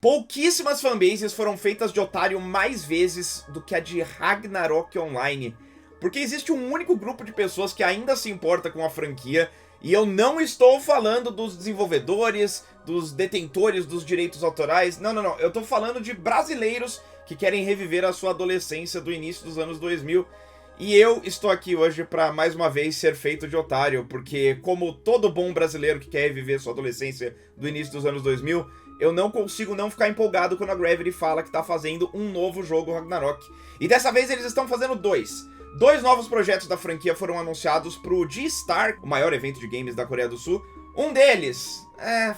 Pouquíssimas fanbases foram feitas de otário mais vezes do que a de Ragnarok Online, porque existe um único grupo de pessoas que ainda se importa com a franquia, e eu não estou falando dos desenvolvedores, dos detentores dos direitos autorais, não, eu tô falando de brasileiros que querem reviver a sua adolescência do início dos anos 2000, e eu estou aqui hoje para mais uma vez ser feito de otário, porque como todo bom brasileiro que quer reviver sua adolescência do início dos anos 2000, eu não consigo não ficar empolgado quando a Gravity fala que tá fazendo um novo jogo Ragnarok. E dessa vez eles estão fazendo dois. Dois novos projetos da franquia foram anunciados pro G-Star, o maior evento de games da Coreia do Sul. Um deles,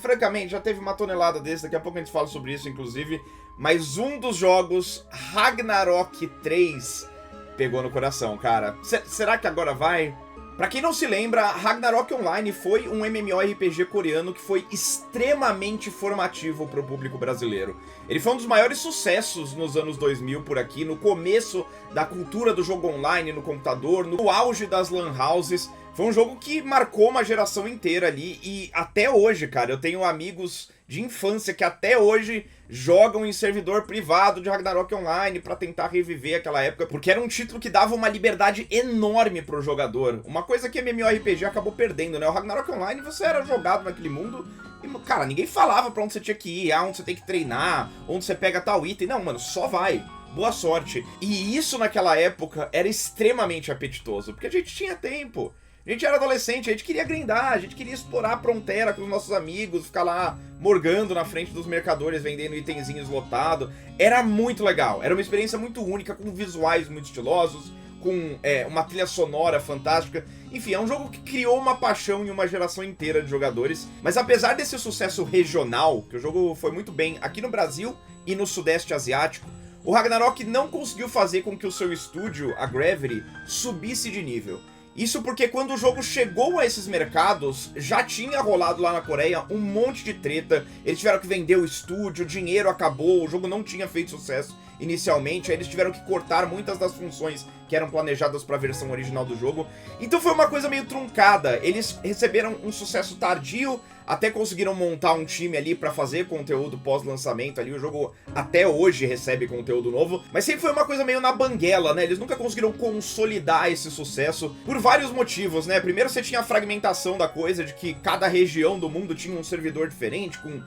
francamente, já teve uma tonelada desse, daqui a pouco a gente fala sobre isso, inclusive. Mas um dos jogos, Ragnarok 3, pegou no coração, cara. Será que agora vai? Pra quem não se lembra, Ragnarok Online foi um MMORPG coreano que foi extremamente formativo pro público brasileiro. Ele foi um dos maiores sucessos nos anos 2000 por aqui, no começo da cultura do jogo online no computador, no auge das lan houses. Foi um jogo que marcou uma geração inteira ali e até hoje, cara, eu tenho amigos de infância que até hoje jogam em servidor privado de Ragnarok Online pra tentar reviver aquela época, porque era um título que dava uma liberdade enorme pro jogador. Uma coisa que MMORPG acabou perdendo, né? O Ragnarok Online, você era jogado naquele mundo e, cara, ninguém falava pra onde você tinha que ir, onde você tem que treinar, onde você pega tal item. Não, mano, só vai. Boa sorte. E isso naquela época era extremamente apetitoso, porque a gente tinha tempo. A gente era adolescente, a gente queria grindar, a gente queria explorar a fronteira com os nossos amigos, ficar lá morgando na frente dos mercadores, vendendo itenzinhos lotados. Era muito legal, era uma experiência muito única, com visuais muito estilosos, com uma trilha sonora fantástica. Enfim, é um jogo que criou uma paixão em uma geração inteira de jogadores. Mas apesar desse sucesso regional, que o jogo foi muito bem aqui no Brasil e no Sudeste Asiático, o Ragnarok não conseguiu fazer com que o seu estúdio, a Gravity, subisse de nível. Isso porque quando o jogo chegou a esses mercados, já tinha rolado lá na Coreia um monte de treta, eles tiveram que vender o estúdio, o dinheiro acabou, o jogo não tinha feito sucesso inicialmente, aí eles tiveram que cortar muitas das funções que eram planejadas para a versão original do jogo. Então foi uma coisa meio truncada, eles receberam um sucesso tardio, até conseguiram montar um time ali pra fazer conteúdo pós-lançamento ali, o jogo até hoje recebe conteúdo novo, mas sempre foi uma coisa meio na banguela, né, eles nunca conseguiram consolidar esse sucesso, por vários motivos, né, primeiro você tinha a fragmentação da coisa, de que cada região do mundo tinha um servidor diferente, com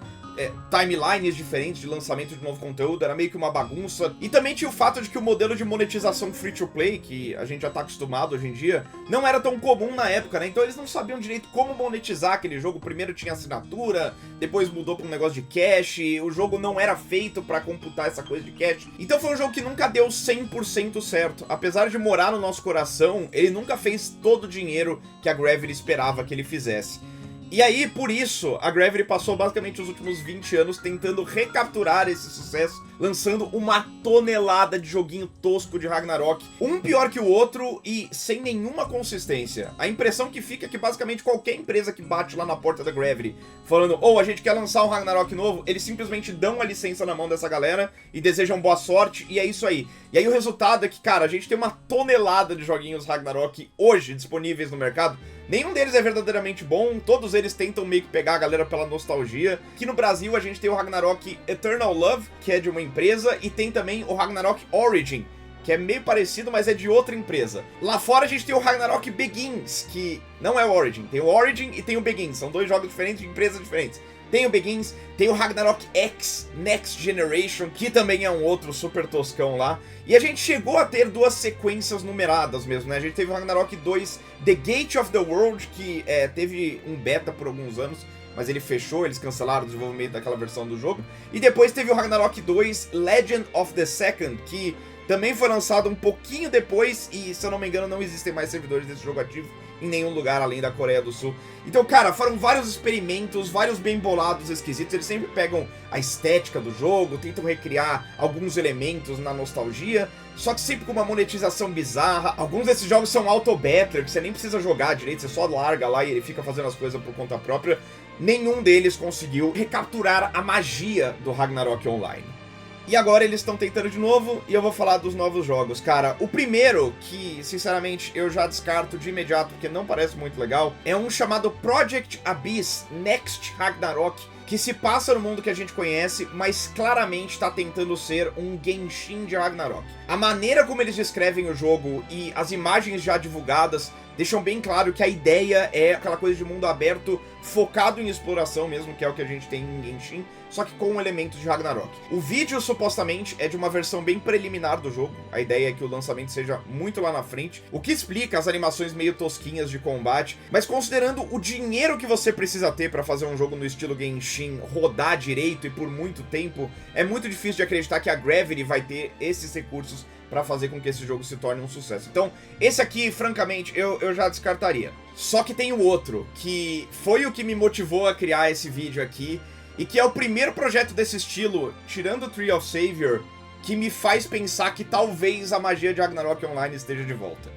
timelines diferentes de lançamento de novo conteúdo, era meio que uma bagunça. E também tinha o fato de que o modelo de monetização free-to-play, que a gente já tá acostumado hoje em dia, não era tão comum na época, né? Então eles não sabiam direito como monetizar aquele jogo. Primeiro tinha assinatura, depois mudou pra um negócio de cash, o jogo não era feito pra computar essa coisa de cash. Então foi um jogo que nunca deu 100% certo. Apesar de morar no nosso coração, ele nunca fez todo o dinheiro que a Gravity esperava que ele fizesse. E aí, por isso, a Gravity passou basicamente os últimos 20 anos tentando recapturar esse sucesso, lançando uma tonelada de joguinho tosco de Ragnarok, um pior que o outro e sem nenhuma consistência. A impressão que fica é que basicamente qualquer empresa que bate lá na porta da Gravity falando, a gente quer lançar um Ragnarok novo, eles simplesmente dão a licença na mão dessa galera e desejam boa sorte, e é isso aí. E aí o resultado é que, cara, a gente tem uma tonelada de joguinhos Ragnarok hoje disponíveis no mercado. Nenhum deles é verdadeiramente bom, todos eles tentam meio que pegar a galera pela nostalgia. Aqui no Brasil a gente tem o Ragnarok Eternal Love, que é de uma empresa, e tem também o Ragnarok Origin, que é meio parecido, mas é de outra empresa. Lá fora a gente tem o Ragnarok Begins, que não é o Origin, tem o Origin e tem o Begins, são dois jogos diferentes de empresas diferentes. Tem o Begins, tem o Ragnarok X Next Generation, que também é um outro super toscão lá. E a gente chegou a ter duas sequências numeradas mesmo, né? A gente teve o Ragnarok 2 The Gate of the World, que teve um beta por alguns anos, mas ele fechou, eles cancelaram o desenvolvimento daquela versão do jogo. E depois teve o Ragnarok 2 Legend of the Second, que também foi lançado um pouquinho depois e, se eu não me engano, não existem mais servidores desse jogo ativo em nenhum lugar além da Coreia do Sul. Então, cara, foram vários experimentos, vários bem bolados, esquisitos. Eles sempre pegam a estética do jogo, tentam recriar alguns elementos na nostalgia, só que sempre com uma monetização bizarra. Alguns desses jogos são auto-battler, que você nem precisa jogar direito, você só larga lá e ele fica fazendo as coisas por conta própria. Nenhum deles conseguiu recapturar a magia do Ragnarok Online. E agora eles estão tentando de novo, e eu vou falar dos novos jogos. Cara, o primeiro, que sinceramente eu já descarto de imediato porque não parece muito legal, é um chamado Project Abyss Next Ragnarok, que se passa no mundo que a gente conhece, mas claramente tá tentando ser um Genshin de Ragnarok. A maneira como eles descrevem o jogo e as imagens já divulgadas deixam bem claro que a ideia é aquela coisa de mundo aberto focado em exploração mesmo, que é o que a gente tem em Genshin, só que com elementos de Ragnarok. O vídeo, supostamente, é de uma versão bem preliminar do jogo, a ideia é que o lançamento seja muito lá na frente, o que explica as animações meio tosquinhas de combate, mas considerando o dinheiro que você precisa ter pra fazer um jogo no estilo Genshin rodar direito e por muito tempo, é muito difícil de acreditar que a Gravity vai ter esses recursos pra fazer com que esse jogo se torne um sucesso. Então, esse aqui, francamente, eu já descartaria. Só que tem o outro, que foi o que me motivou a criar esse vídeo aqui, e que é o primeiro projeto desse estilo, tirando o Tree of Savior, que me faz pensar que talvez a magia de Ragnarok Online esteja de volta.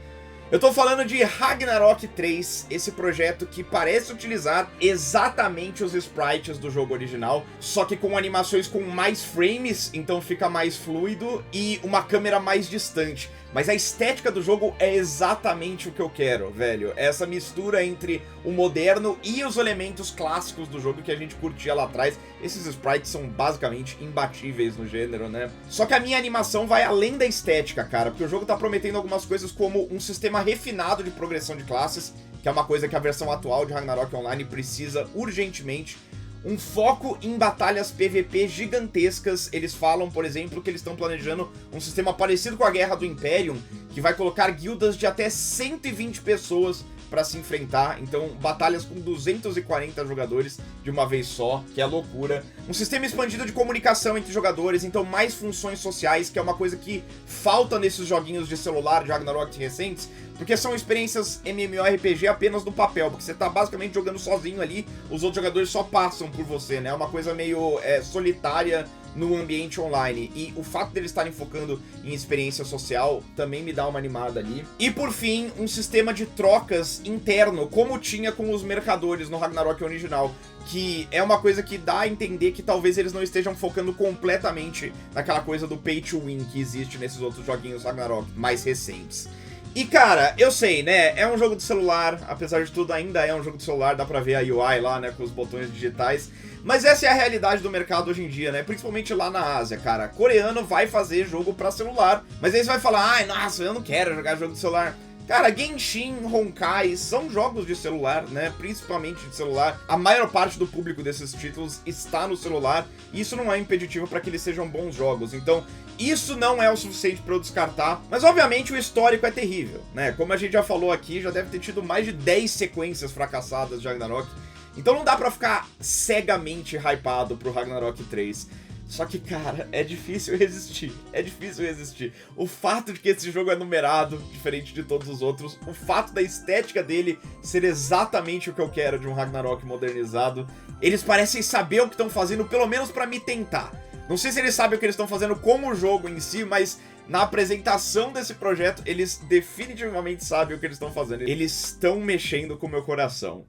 Eu tô falando de Ragnarok 3, esse projeto que parece utilizar exatamente os sprites do jogo original, só que com animações com mais frames, então fica mais fluido, e uma câmera mais distante. Mas a estética do jogo é exatamente o que eu quero, velho. Essa mistura entre o moderno e os elementos clássicos do jogo que a gente curtia lá atrás. Esses sprites são basicamente imbatíveis no gênero, né? Só que a minha animação vai além da estética, cara, porque o jogo tá prometendo algumas coisas como um sistema refinado de progressão de classes, que é uma coisa que a versão atual de Ragnarok Online precisa urgentemente. Um foco em batalhas PVP gigantescas. Eles falam, por exemplo, que eles estão planejando um sistema parecido com a Guerra do Imperium, que vai colocar guildas de até 120 pessoas pra se enfrentar, então batalhas com 240 jogadores de uma vez só, que é loucura. Um sistema expandido de comunicação entre jogadores, então mais funções sociais, que é uma coisa que falta nesses joguinhos de celular de Ragnarok recentes, porque são experiências MMORPG apenas no papel, porque você tá basicamente jogando sozinho ali, os outros jogadores só passam por você, né? É uma coisa meio solitária no ambiente online, e o fato deles estarem focando em experiência social também me dá uma animada ali. E por fim, um sistema de trocas interno, como tinha com os mercadores no Ragnarok original, que é uma coisa que dá a entender que talvez eles não estejam focando completamente naquela coisa do pay to win que existe nesses outros joguinhos Ragnarok mais recentes. E cara, eu sei, né, é um jogo de celular, apesar de tudo ainda é um jogo de celular, dá pra ver a UI lá, né, com os botões digitais, mas essa é a realidade do mercado hoje em dia, né, principalmente lá na Ásia, cara. Coreano vai fazer jogo pra celular, mas aí você vai falar, ai, nossa, eu não quero jogar jogo de celular. Cara, Genshin, Honkai são jogos de celular, né, principalmente de celular. A maior parte do público desses títulos está no celular, e isso não é impeditivo para que eles sejam bons jogos. Então, isso não é o suficiente para eu descartar, mas obviamente o histórico é terrível, né? Como a gente já falou aqui, já deve ter tido mais de 10 sequências fracassadas de Ragnarok, então não dá pra ficar cegamente hypado pro Ragnarok 3. Só que, cara, é difícil resistir. É difícil resistir. O fato de que esse jogo é numerado, diferente de todos os outros, o fato da estética dele ser exatamente o que eu quero de um Ragnarok modernizado, eles parecem saber o que estão fazendo, pelo menos pra me tentar. Não sei se eles sabem o que eles estão fazendo com o jogo em si, mas na apresentação desse projeto, eles definitivamente sabem o que eles estão fazendo. Eles estão mexendo com o meu coração.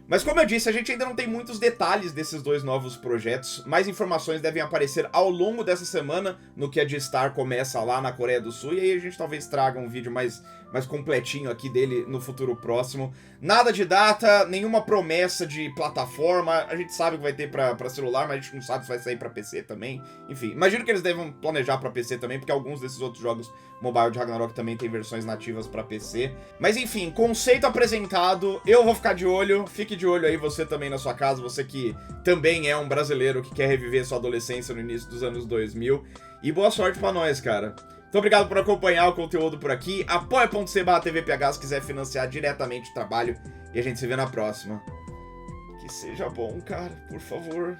Mas como eu disse, a gente ainda não tem muitos detalhes desses dois novos projetos. Mais informações devem aparecer ao longo dessa semana, no que a G-Star começa lá na Coreia do Sul, e aí a gente talvez traga um vídeo mais completinho aqui dele no futuro próximo. Nada de data, nenhuma promessa de plataforma. A gente sabe que vai ter pra celular, mas a gente não sabe se vai sair pra PC também. Enfim, imagino que eles devam planejar pra PC também, porque alguns desses outros jogos mobile de Ragnarok também tem versões nativas pra PC. Mas enfim, conceito apresentado, eu vou ficar de olho. Fique de olho aí você também na sua casa, você que também é um brasileiro que quer reviver sua adolescência no início dos anos 2000. E boa sorte pra nós, cara. Muito obrigado por acompanhar o conteúdo por aqui. apoia.c/tvph se quiser financiar diretamente o trabalho. E a gente se vê na próxima. Que seja bom, cara, por favor.